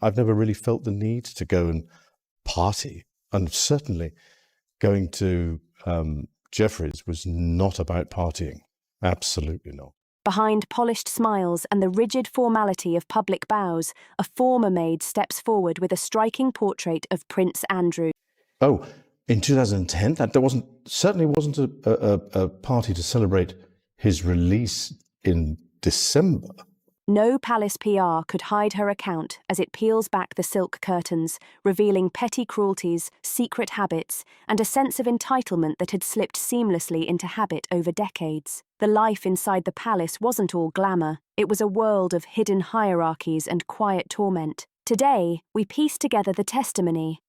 I've never really felt the need to go and party. And certainly going to Jeffrey's was not about partying. Absolutely not. Behind polished smiles and the rigid formality of public bows, a former maid steps forward with a striking portrait of Prince Andrew. Oh, in 2010, there certainly wasn't a party to celebrate his release in December. No palace PR could hide her account as it peels back the silk curtains, revealing petty cruelties, secret habits, and a sense of entitlement that had slipped seamlessly into habit over decades. The life inside the palace wasn't all glamour. It was a world of hidden hierarchies and quiet torment. Today, we piece together the testimony.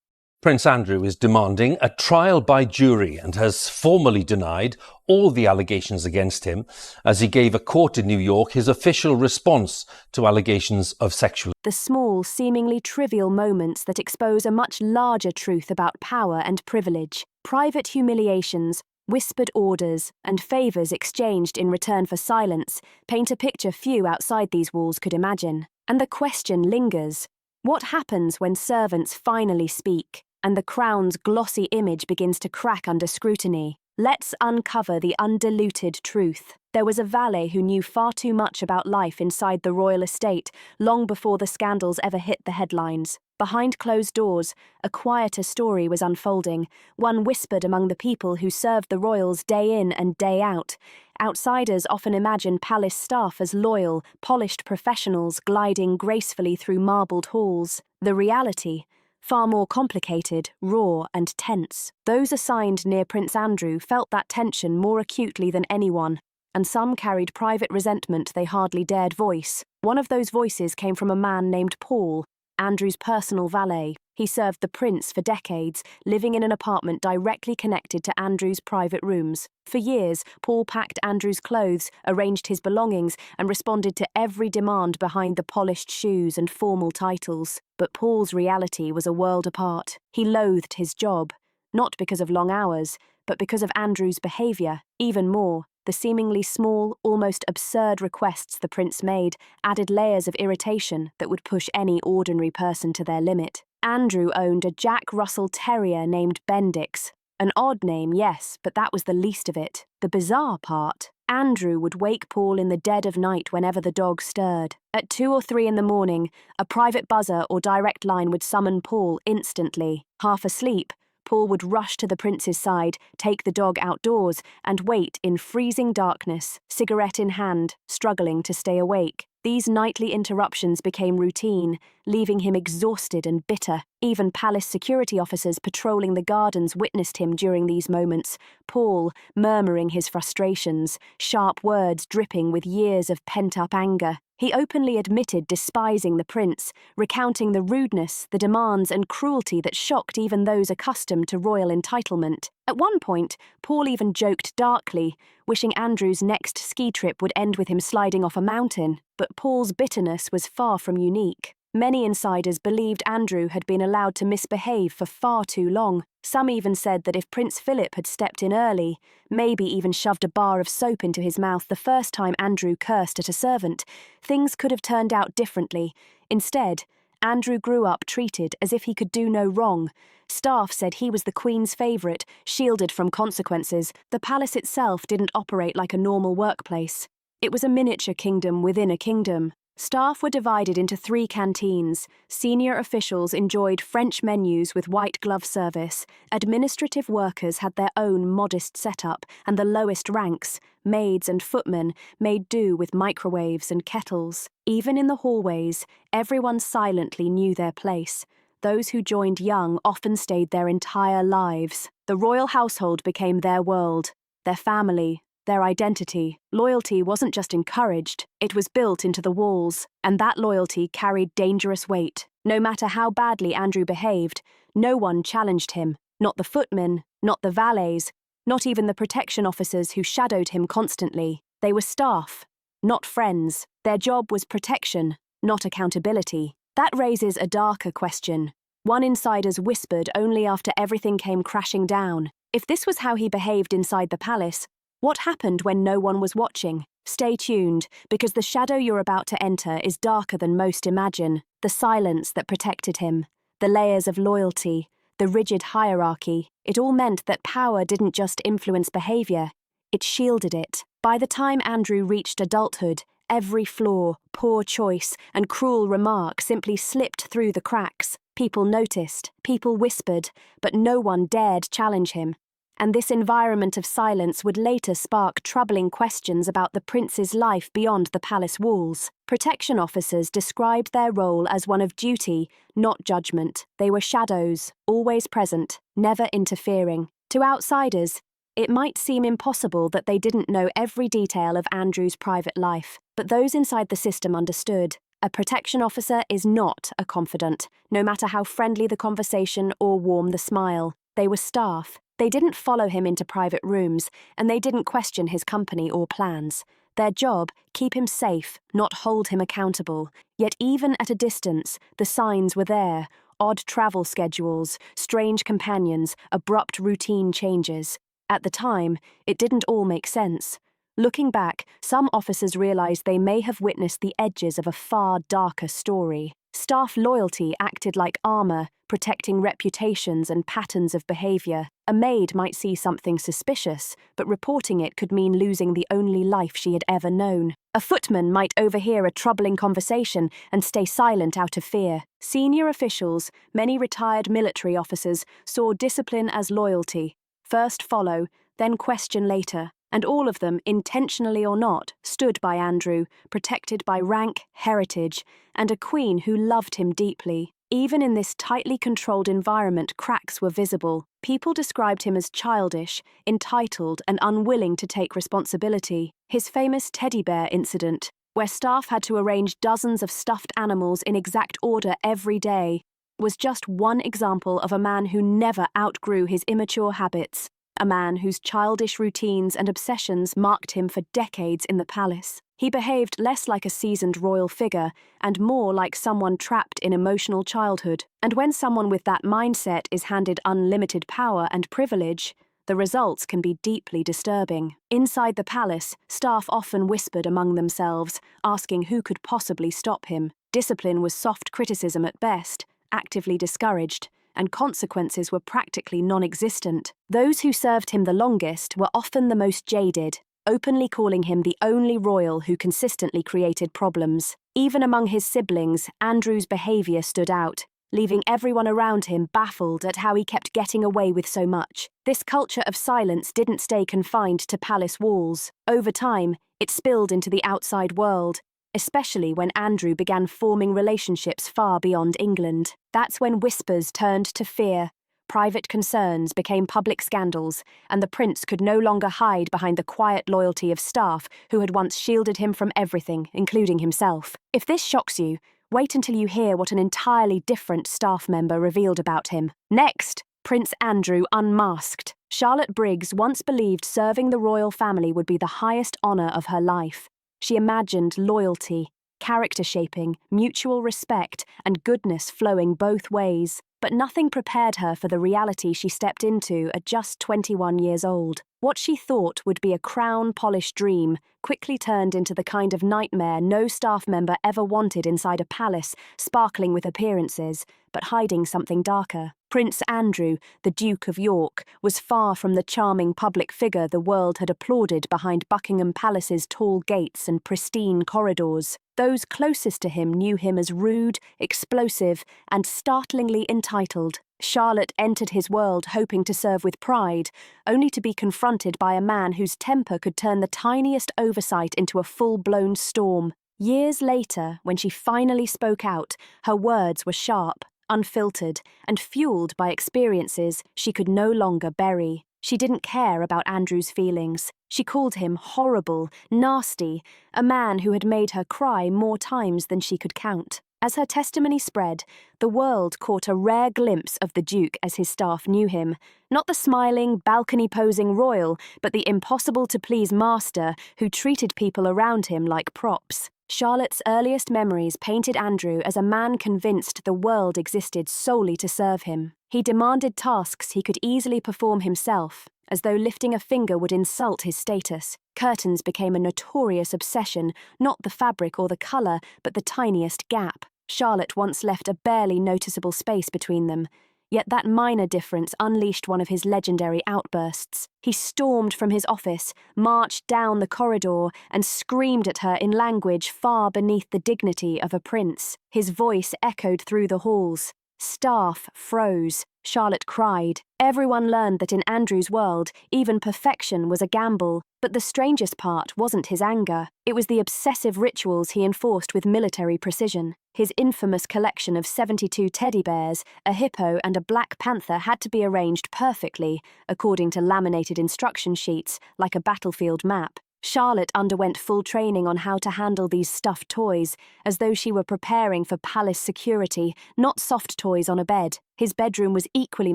Prince Andrew is demanding a trial by jury and has formally denied all the allegations against him as he gave a court in New York his official response to allegations of sexual. The small, seemingly trivial moments that expose a much larger truth about power and privilege. Private humiliations, whispered orders, and favours exchanged in return for silence paint a picture few outside these walls could imagine. And the question lingers: what happens when servants finally speak and the crown's glossy image begins to crack under scrutiny? Let's uncover the undiluted truth. There was a valet who knew far too much about life inside the royal estate long before the scandals ever hit the headlines. Behind closed doors, a quieter story was unfolding, one whispered among the people who served the royals day in and day out. Outsiders often imagine palace staff as loyal, polished professionals gliding gracefully through marbled halls. The reality, far more complicated, raw, and tense. Those assigned near Prince Andrew felt that tension more acutely than anyone, and some carried private resentment they hardly dared voice. One of those voices came from a man named Paul, Andrew's personal valet. He served the prince for decades, living in an apartment directly connected to Andrew's private rooms. For years, Paul packed Andrew's clothes, arranged his belongings, and responded to every demand behind the polished shoes and formal titles. But Paul's reality was a world apart. He loathed his job, not because of long hours, but because of Andrew's behaviour. Even more, the seemingly small, almost absurd requests the prince made added layers of irritation that would push any ordinary person to their limit. Andrew owned a Jack Russell Terrier named Bendix. An odd name, yes, but that was the least of it. The bizarre part: Andrew would wake Paul in the dead of night whenever the dog stirred. At 2 or 3 in the morning, a private buzzer or direct line would summon Paul instantly. Half asleep, Paul would rush to the prince's side, take the dog outdoors, and wait in freezing darkness, cigarette in hand, struggling to stay awake. These nightly interruptions became routine, leaving him exhausted and bitter. Even palace security officers patrolling the gardens witnessed him during these moments, Paul murmuring his frustrations, sharp words dripping with years of pent-up anger. He openly admitted despising the prince, recounting the rudeness, the demands and cruelty that shocked even those accustomed to royal entitlement. At one point, Paul even joked darkly, wishing Andrew's next ski trip would end with him sliding off a mountain. But Paul's bitterness was far from unique. Many insiders believed Andrew had been allowed to misbehave for far too long. Some even said that if Prince Philip had stepped in early, maybe even shoved a bar of soap into his mouth the first time Andrew cursed at a servant, things could have turned out differently. Instead, Andrew grew up treated as if he could do no wrong. Staff said he was the Queen's favourite, shielded from consequences. The palace itself didn't operate like a normal workplace. It was a miniature kingdom within a kingdom. Staff were divided into 3 canteens. Senior officials enjoyed French menus with white glove service. Administrative workers had their own modest setup, and the lowest ranks, maids and footmen, made do with microwaves and kettles. Even in the hallways, everyone silently knew their place. Those who joined young often stayed their entire lives. The royal household became their world, their family, their identity. Loyalty wasn't just encouraged, it was built into the walls, and that loyalty carried dangerous weight. No matter how badly Andrew behaved, no one challenged him. Not the footmen, not the valets, not even the protection officers who shadowed him constantly. They were staff, not friends. Their job was protection, not accountability. That raises a darker question. One insider's whispered only after everything came crashing down. If this was how he behaved inside the palace, What happened when no one was watching? Stay tuned, because the shadow you're about to enter is darker than most imagine. The silence that protected him, the layers of loyalty, the rigid hierarchy, it all meant that power didn't just influence behavior, it shielded it. By the time Andrew reached adulthood, every flaw, poor choice, and cruel remark simply slipped through the cracks. People noticed, people whispered, but no one dared challenge him. And this environment of silence would later spark troubling questions about the prince's life beyond the palace walls. Protection officers described their role as one of duty, not judgment. They were shadows, always present, never interfering. To outsiders, it might seem impossible that they didn't know every detail of Andrew's private life, but those inside the system understood. A protection officer is not a confidant, no matter how friendly the conversation or warm the smile. They were staff. They didn't follow him into private rooms, and they didn't question his company or plans. Their job, keep him safe, not hold him accountable. Yet even at a distance, the signs were there. Odd travel schedules, strange companions, abrupt routine changes. At the time, it didn't all make sense. Looking back, some officers realized they may have witnessed the edges of a far darker story. Staff loyalty acted like armor, protecting reputations and patterns of behavior. A maid might see something suspicious, but reporting it could mean losing the only life she had ever known. A footman might overhear a troubling conversation and stay silent out of fear. Senior officials, many retired military officers, saw discipline as loyalty. First follow, then question later. And all of them, intentionally or not, stood by Andrew, protected by rank, heritage, and a queen who loved him deeply. Even in this tightly controlled environment, cracks were visible. People described him as childish, entitled, and unwilling to take responsibility. His famous teddy bear incident, where staff had to arrange dozens of stuffed animals in exact order every day, was just one example of a man who never outgrew his immature habits. A man whose childish routines and obsessions marked him for decades in the palace. He behaved less like a seasoned royal figure and more like someone trapped in emotional childhood. And when someone with that mindset is handed unlimited power and privilege, the results can be deeply disturbing. Inside the palace, staff often whispered among themselves, asking who could possibly stop him. Discipline was soft criticism at best, actively discouraged, and consequences were practically non-existent. Those who served him the longest were often the most jaded, openly calling him the only royal who consistently created problems. Even among his siblings, Andrew's behaviour stood out, leaving everyone around him baffled at how he kept getting away with so much. This culture of silence didn't stay confined to palace walls. Over time, it spilled into the outside world, especially when Andrew began forming relationships far beyond England. That's when whispers turned to fear, private concerns became public scandals, and the prince could no longer hide behind the quiet loyalty of staff who had once shielded him from everything, including himself. If this shocks you, wait until you hear what an entirely different staff member revealed about him. Next, Prince Andrew unmasked. Charlotte Briggs once believed serving the royal family would be the highest honour of her life. She imagined loyalty, character shaping, mutual respect, and goodness flowing both ways. But nothing prepared her for the reality she stepped into at just 21 years old. What she thought would be a crown-polished dream quickly turned into the kind of nightmare no staff member ever wanted inside a palace, sparkling with appearances, but hiding something darker. Prince Andrew, the Duke of York, was far from the charming public figure the world had applauded behind Buckingham Palace's tall gates and pristine corridors. Those closest to him knew him as rude, explosive, and startlingly entitled. Charlotte entered his world hoping to serve with pride, only to be confronted by a man whose temper could turn the tiniest oversight into a full-blown storm. Years later, when she finally spoke out, her words were sharp, unfiltered, and fueled by experiences she could no longer bury. She didn't care about Andrew's feelings. She called him horrible, nasty, a man who had made her cry more times than she could count. As her testimony spread, the world caught a rare glimpse of the Duke as his staff knew him. Not the smiling, balcony-posing royal, but the impossible-to-please master who treated people around him like props. Charlotte's earliest memories painted Andrew as a man convinced the world existed solely to serve him. He demanded tasks he could easily perform himself, as though lifting a finger would insult his status. Curtains became a notorious obsession, not the fabric or the colour, but the tiniest gap. Charlotte once left a barely noticeable space between them. Yet that minor difference unleashed one of his legendary outbursts. He stormed from his office, marched down the corridor, and screamed at her in language far beneath the dignity of a prince. His voice echoed through the halls. Staff froze. Charlotte cried. Everyone learned that in Andrew's world, even perfection was a gamble. But the strangest part wasn't his anger. It was the obsessive rituals he enforced with military precision. His infamous collection of 72 teddy bears, a hippo and a black panther had to be arranged perfectly, according to laminated instruction sheets, like a battlefield map. Charlotte underwent full training on how to handle these stuffed toys, as though she were preparing for palace security, not soft toys on a bed. His bedroom was equally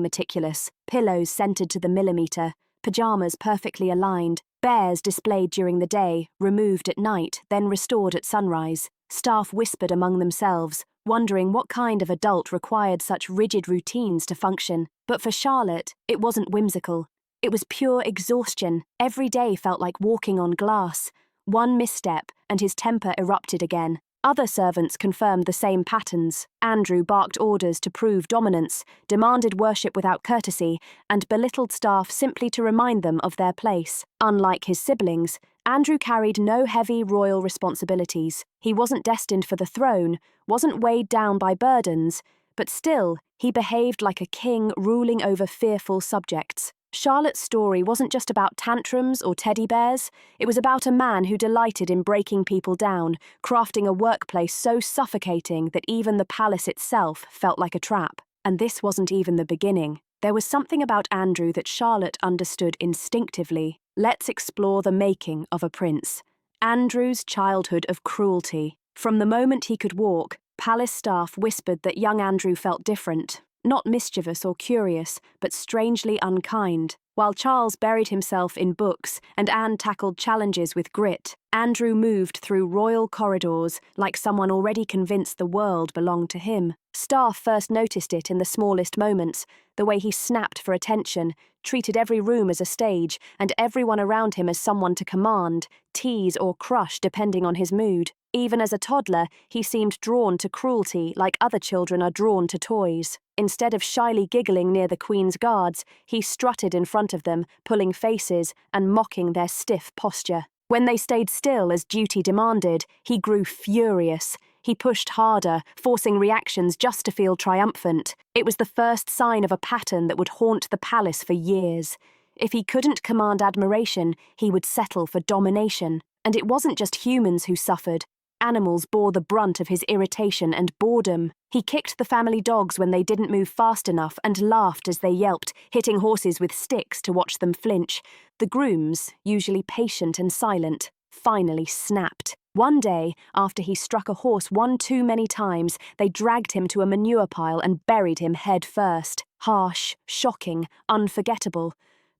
meticulous, pillows centered to the millimeter, pajamas perfectly aligned, bears displayed during the day, removed at night, then restored at sunrise. Staff whispered among themselves, wondering what kind of adult required such rigid routines to function. But for Charlotte, it wasn't whimsical. It was pure exhaustion. Every day felt like walking on glass. One misstep, and his temper erupted again. Other servants confirmed the same patterns. Andrew barked orders to prove dominance, demanded worship without courtesy, and belittled staff simply to remind them of their place. Unlike his siblings, Andrew carried no heavy royal responsibilities. He wasn't destined for the throne, wasn't weighed down by burdens, but still, he behaved like a king ruling over fearful subjects. Charlotte's story wasn't just about tantrums or teddy bears. It was about a man who delighted in breaking people down, crafting a workplace so suffocating that even the palace itself felt like a trap. And this wasn't even the beginning. There was something about Andrew that Charlotte understood instinctively. Let's explore the making of a prince. Andrew's childhood of cruelty. From the moment he could walk, palace staff whispered that young Andrew felt different. Not mischievous or curious, but strangely unkind. While Charles buried himself in books and Anne tackled challenges with grit, Andrew moved through royal corridors like someone already convinced the world belonged to him. Staff first noticed it in the smallest moments, the way he snapped for attention, treated every room as a stage, and everyone around him as someone to command, tease or crush depending on his mood. Even as a toddler, he seemed drawn to cruelty like other children are drawn to toys. Instead of shyly giggling near the Queen's guards, he strutted in front of them, pulling faces and mocking their stiff posture. When they stayed still as duty demanded, he grew furious. He pushed harder, forcing reactions just to feel triumphant. It was the first sign of a pattern that would haunt the palace for years. If he couldn't command admiration, he would settle for domination. And it wasn't just humans who suffered. Animals bore the brunt of his irritation and boredom. He kicked the family dogs when they didn't move fast enough and laughed as they yelped, hitting horses with sticks to watch them flinch. The grooms, usually patient and silent, finally snapped. One day, after he struck a horse one too many times, they dragged him to a manure pile and buried him head first. Harsh, shocking, unforgettable.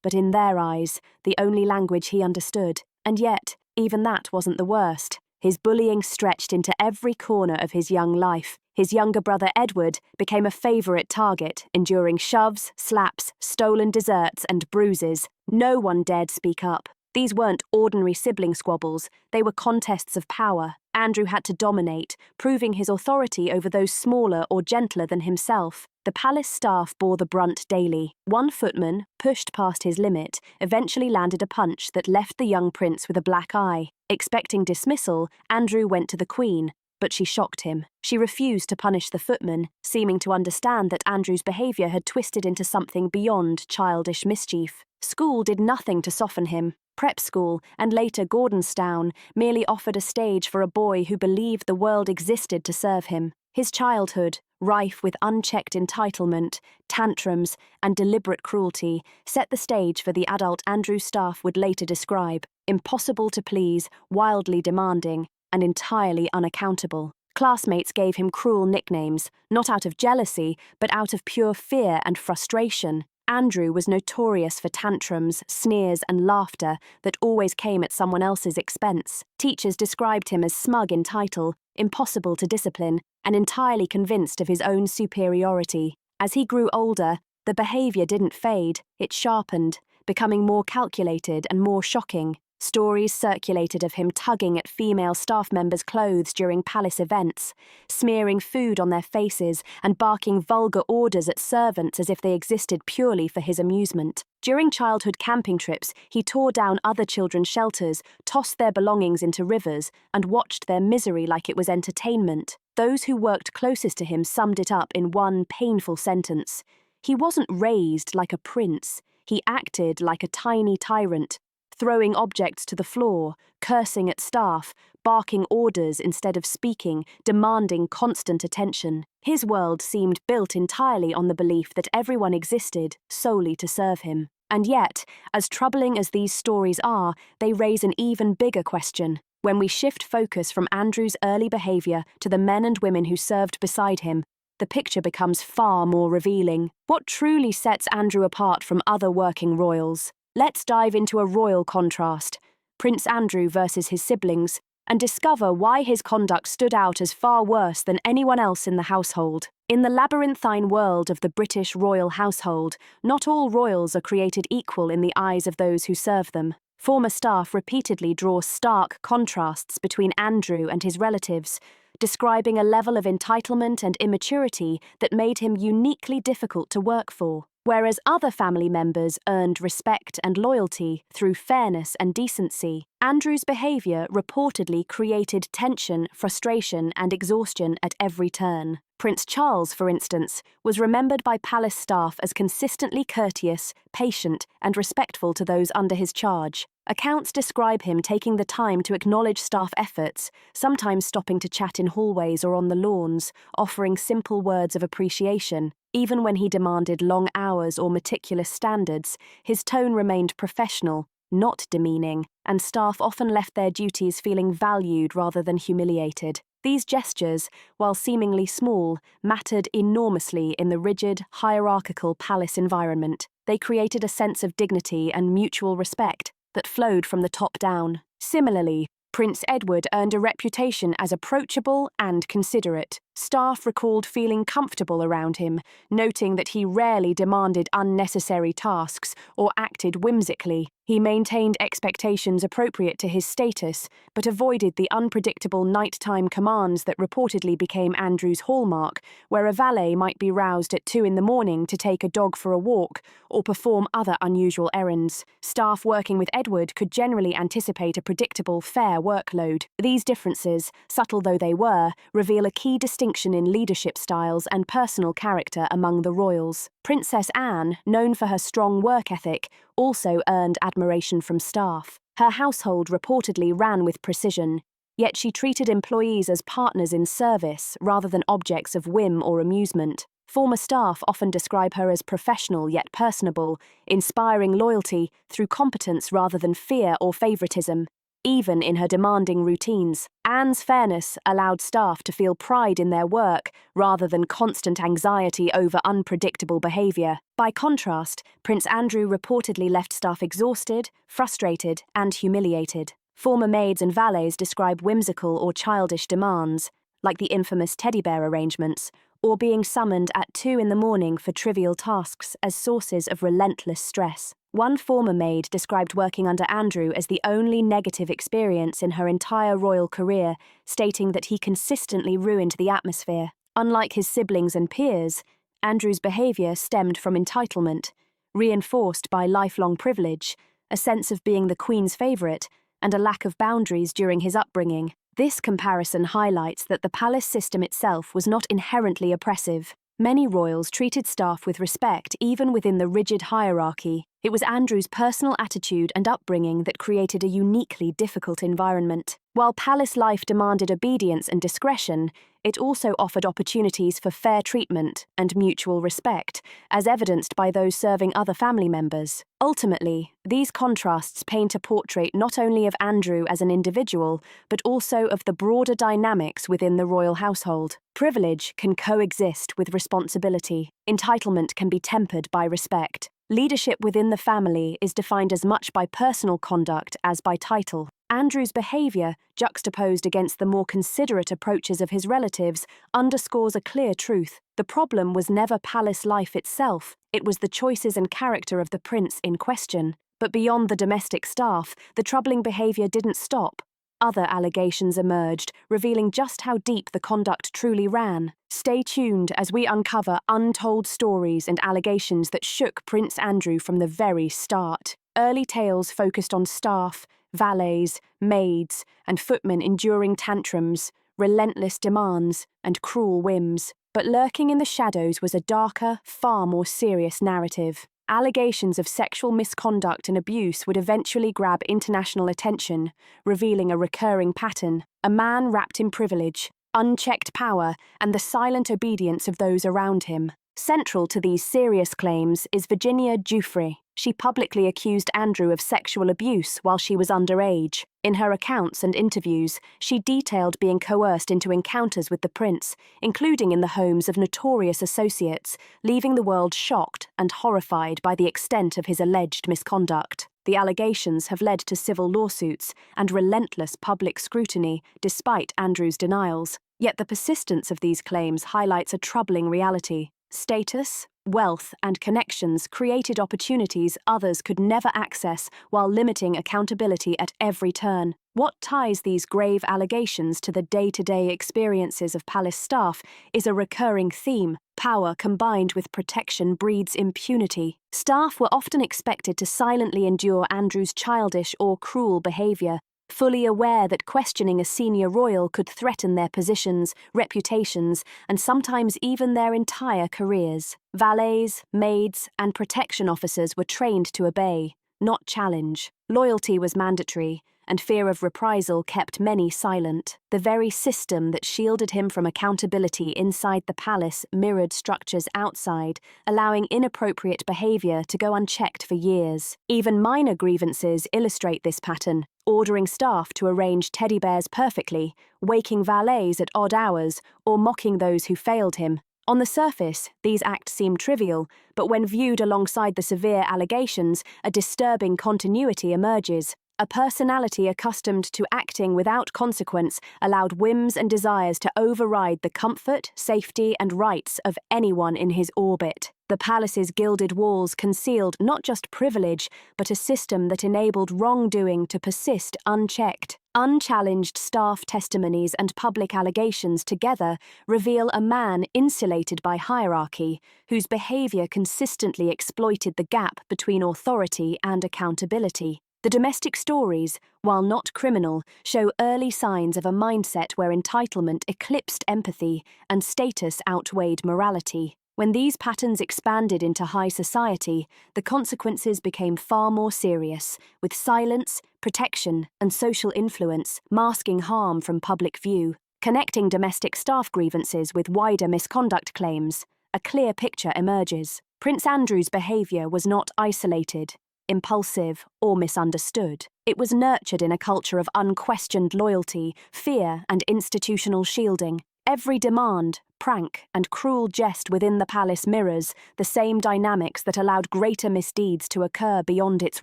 But in their eyes, the only language he understood. And yet, even that wasn't the worst. His bullying stretched into every corner of his young life. His younger brother Edward became a favourite target, enduring shoves, slaps, stolen desserts and bruises. No one dared speak up. These weren't ordinary sibling squabbles, they were contests of power. Andrew had to dominate, proving his authority over those smaller or gentler than himself. The palace staff bore the brunt daily. One footman, pushed past his limit, eventually landed a punch that left the young prince with a black eye. Expecting dismissal, Andrew went to the Queen, but she shocked him. She refused to punish the footman, seeming to understand that Andrew's behaviour had twisted into something beyond childish mischief. School did nothing to soften him. Prep school, and later Gordonstown, merely offered a stage for a boy who believed the world existed to serve him. His childhood, rife with unchecked entitlement, tantrums, and deliberate cruelty, set the stage for the adult Andrew Staff would later describe: impossible to please, wildly demanding, and entirely unaccountable. Classmates gave him cruel nicknames, not out of jealousy, but out of pure fear and frustration. Andrew was notorious for tantrums, sneers, and laughter that always came at someone else's expense. Teachers described him as smug in title, impossible to discipline, and entirely convinced of his own superiority. As he grew older, the behaviour didn't fade, it sharpened. becoming more calculated and more shocking. Stories circulated of him tugging at female staff members' clothes during palace events, smearing food on their faces and barking vulgar orders at servants as if they existed purely for his amusement. During childhood camping trips, he tore down other children's shelters, tossed their belongings into rivers, and watched their misery like it was entertainment. Those who worked closest to him summed it up in one painful sentence. He wasn't raised like a prince, he acted like a tiny tyrant, throwing objects to the floor, cursing at staff, barking orders instead of speaking, demanding constant attention. His world seemed built entirely on the belief that everyone existed solely to serve him. And yet, as troubling as these stories are, they raise an even bigger question. When we shift focus from Andrew's early behaviour to the men and women who served beside him, the picture becomes far more revealing. What truly sets Andrew apart from other working royals? Let's dive into a royal contrast, Prince Andrew versus his siblings, and discover why his conduct stood out as far worse than anyone else in the household. In the labyrinthine world of the British royal household, not all royals are created equal in the eyes of those who serve them. Former staff repeatedly draw stark contrasts between Andrew and his relatives, describing a level of entitlement and immaturity that made him uniquely difficult to work for. Whereas other family members earned respect and loyalty through fairness and decency, Andrew's behaviour reportedly created tension, frustration, and exhaustion at every turn. Prince Charles, for instance, was remembered by palace staff as consistently courteous, patient, and respectful to those under his charge. Accounts describe him taking the time to acknowledge staff efforts, sometimes stopping to chat in hallways or on the lawns, offering simple words of appreciation. Even when he demanded long hours or meticulous standards, his tone remained professional, not demeaning, and staff often left their duties feeling valued rather than humiliated. These gestures, while seemingly small, mattered enormously in the rigid, hierarchical palace environment. They created a sense of dignity and mutual respect that flowed from the top down. Similarly, Prince Edward earned a reputation as approachable and considerate. Staff recalled feeling comfortable around him, noting that he rarely demanded unnecessary tasks or acted whimsically. He maintained expectations appropriate to his status, but avoided the unpredictable nighttime commands that reportedly became Andrew's hallmark, where a valet might be roused at 2 a.m. to take a dog for a walk or perform other unusual errands. Staff working with Edward could generally anticipate a predictable, fair workload. These differences, subtle though they were, reveal a key distinction in leadership styles and personal character among the royals. Princess Anne, known for her strong work ethic, also earned admiration from staff. Her household reportedly ran with precision, yet she treated employees as partners in service rather than objects of whim or amusement. Former staff often describe her as professional yet personable, inspiring loyalty through competence rather than fear or favoritism. Even in her demanding routines, Anne's fairness allowed staff to feel pride in their work rather than constant anxiety over unpredictable behaviour. By contrast, Prince Andrew reportedly left staff exhausted, frustrated, and humiliated. Former maids and valets describe whimsical or childish demands, like the infamous teddy bear arrangements, or being summoned at 2 a.m. for trivial tasks as sources of relentless stress. One former maid described working under Andrew as the only negative experience in her entire royal career, stating that he consistently ruined the atmosphere. Unlike his siblings and peers, Andrew's behaviour stemmed from entitlement, reinforced by lifelong privilege, a sense of being the Queen's favourite, and a lack of boundaries during his upbringing. This comparison highlights that the palace system itself was not inherently oppressive. Many royals treated staff with respect even within the rigid hierarchy. It was Andrew's personal attitude and upbringing that created a uniquely difficult environment. While palace life demanded obedience and discretion, it also offered opportunities for fair treatment and mutual respect, as evidenced by those serving other family members. Ultimately, these contrasts paint a portrait not only of Andrew as an individual, but also of the broader dynamics within the royal household. Privilege can coexist with responsibility. Entitlement can be tempered by respect. Leadership within the family is defined as much by personal conduct as by title. Andrew's behaviour, juxtaposed against the more considerate approaches of his relatives, underscores a clear truth. The problem was never palace life itself, it was the choices and character of the prince in question. But beyond the domestic staff, the troubling behaviour didn't stop. Other allegations emerged, revealing just how deep the conduct truly ran. Stay tuned as we uncover untold stories and allegations that shook Prince Andrew from the very start. Early tales focused on staff, valets, maids, and footmen enduring tantrums, relentless demands, and cruel whims. But lurking in the shadows was a darker, far more serious narrative. Allegations of sexual misconduct and abuse would eventually grab international attention, revealing a recurring pattern: a man wrapped in privilege, unchecked power, and the silent obedience of those around him. Central to these serious claims is Virginia Giuffre. She publicly accused Andrew of sexual abuse while she was underage. In her accounts and interviews, she detailed being coerced into encounters with the prince, including in the homes of notorious associates, leaving the world shocked and horrified by the extent of his alleged misconduct. The allegations have led to civil lawsuits and relentless public scrutiny, despite Andrew's denials. Yet the persistence of these claims highlights a troubling reality. Status, wealth, and connections created opportunities others could never access while limiting accountability at every turn. What ties these grave allegations to the day-to-day experiences of palace staff is a recurring theme. Power combined with protection breeds impunity. Staff were often expected to silently endure Andrew's childish or cruel behaviour, fully aware that questioning a senior royal could threaten their positions, reputations, and sometimes even their entire careers. Valets, maids, and protection officers were trained to obey, not challenge. Loyalty was mandatory, and fear of reprisal kept many silent. The very system that shielded him from accountability inside the palace mirrored structures outside, allowing inappropriate behaviour to go unchecked for years. Even minor grievances illustrate this pattern: ordering staff to arrange teddy bears perfectly, waking valets at odd hours, or mocking those who failed him. On the surface, these acts seem trivial, but when viewed alongside the severe allegations, a disturbing continuity emerges. A personality accustomed to acting without consequence allowed whims and desires to override the comfort, safety, and rights of anyone in his orbit. The palace's gilded walls concealed not just privilege, but a system that enabled wrongdoing to persist unchecked. Unchallenged staff testimonies and public allegations together reveal a man insulated by hierarchy, whose behaviour consistently exploited the gap between authority and accountability. The domestic stories, while not criminal, show early signs of a mindset where entitlement eclipsed empathy and status outweighed morality. When these patterns expanded into high society, the consequences became far more serious, with silence, protection, and social influence masking harm from public view. Connecting domestic staff grievances with wider misconduct claims, a clear picture emerges. Prince Andrew's behaviour was not isolated, impulsive, or misunderstood. It was nurtured in a culture of unquestioned loyalty, fear, and institutional shielding. Every demand, prank, and cruel jest within the palace mirrors the same dynamics that allowed greater misdeeds to occur beyond its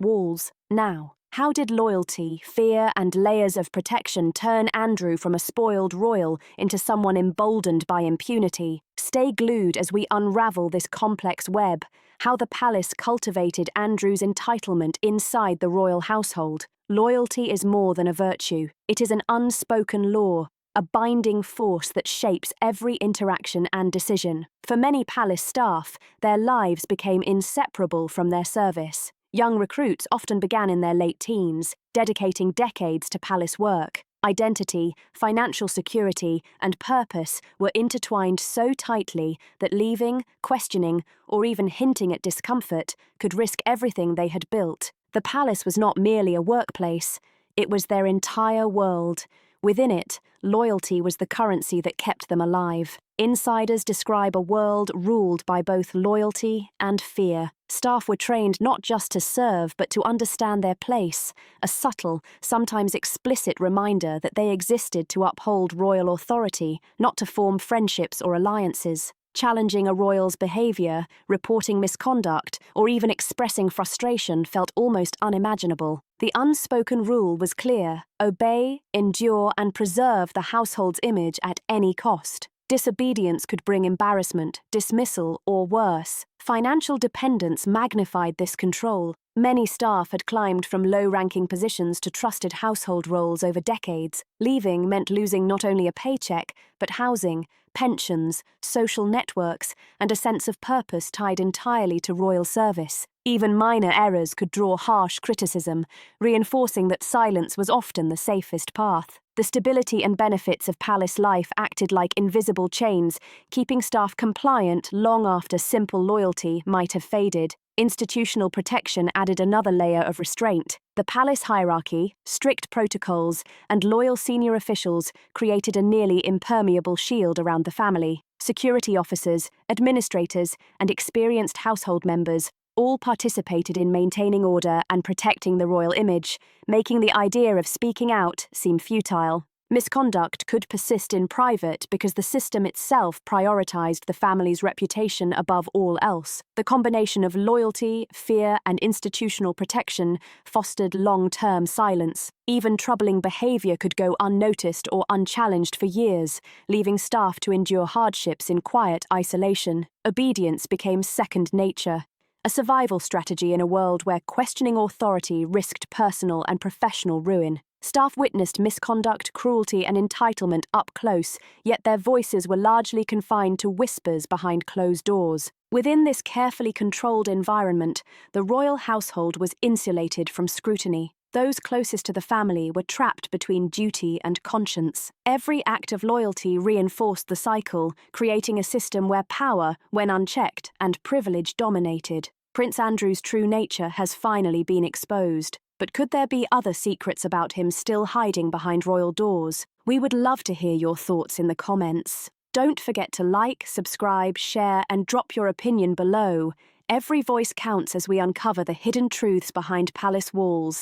walls. Now, how did loyalty, fear, and layers of protection turn Andrew from a spoiled royal into someone emboldened by impunity? Stay glued as we unravel this complex web, how the palace cultivated Andrew's entitlement inside the royal household. Loyalty is more than a virtue. It is an unspoken law, a binding force that shapes every interaction and decision. For many palace staff, their lives became inseparable from their service. Young recruits often began in their late teens, dedicating decades to palace work. Identity, financial security, and purpose were intertwined so tightly that leaving, questioning, or even hinting at discomfort could risk everything they had built. The palace was not merely a workplace, it was their entire world. Within it, loyalty was the currency that kept them alive. Insiders describe a world ruled by both loyalty and fear. Staff were trained not just to serve, but to understand their place, a subtle, sometimes explicit reminder that they existed to uphold royal authority, not to form friendships or alliances. Challenging a royal's behaviour, reporting misconduct, or even expressing frustration felt almost unimaginable. The unspoken rule was clear: obey, endure, and preserve the household's image at any cost. Disobedience could bring embarrassment, dismissal, or worse. Financial dependence magnified this control. Many staff had climbed from low-ranking positions to trusted household roles over decades. Leaving meant losing not only a paycheck, but housing, pensions, social networks, and a sense of purpose tied entirely to royal service. Even minor errors could draw harsh criticism, reinforcing that silence was often the safest path. The stability and benefits of palace life acted like invisible chains, keeping staff compliant long after simple loyalty might have faded. Institutional protection added another layer of restraint. The palace hierarchy, strict protocols, and loyal senior officials created a nearly impermeable shield around the family. Security officers, administrators, and experienced household members all participated in maintaining order and protecting the royal image, making the idea of speaking out seem futile. Misconduct could persist in private because the system itself prioritized the family's reputation above all else. The combination of loyalty, fear, and institutional protection fostered long-term silence. Even troubling behavior could go unnoticed or unchallenged for years, leaving staff to endure hardships in quiet isolation. Obedience became second nature, a survival strategy in a world where questioning authority risked personal and professional ruin. Staff witnessed misconduct, cruelty, and entitlement up close, yet their voices were largely confined to whispers behind closed doors. Within this carefully controlled environment, the royal household was insulated from scrutiny. Those closest to the family were trapped between duty and conscience. Every act of loyalty reinforced the cycle, creating a system where power, when unchecked, and privilege dominated. Prince Andrew's true nature has finally been exposed. But could there be other secrets about him still hiding behind royal doors? We would love to hear your thoughts in the comments. Don't forget to like, subscribe, share, and drop your opinion below. Every voice counts as we uncover the hidden truths behind palace walls.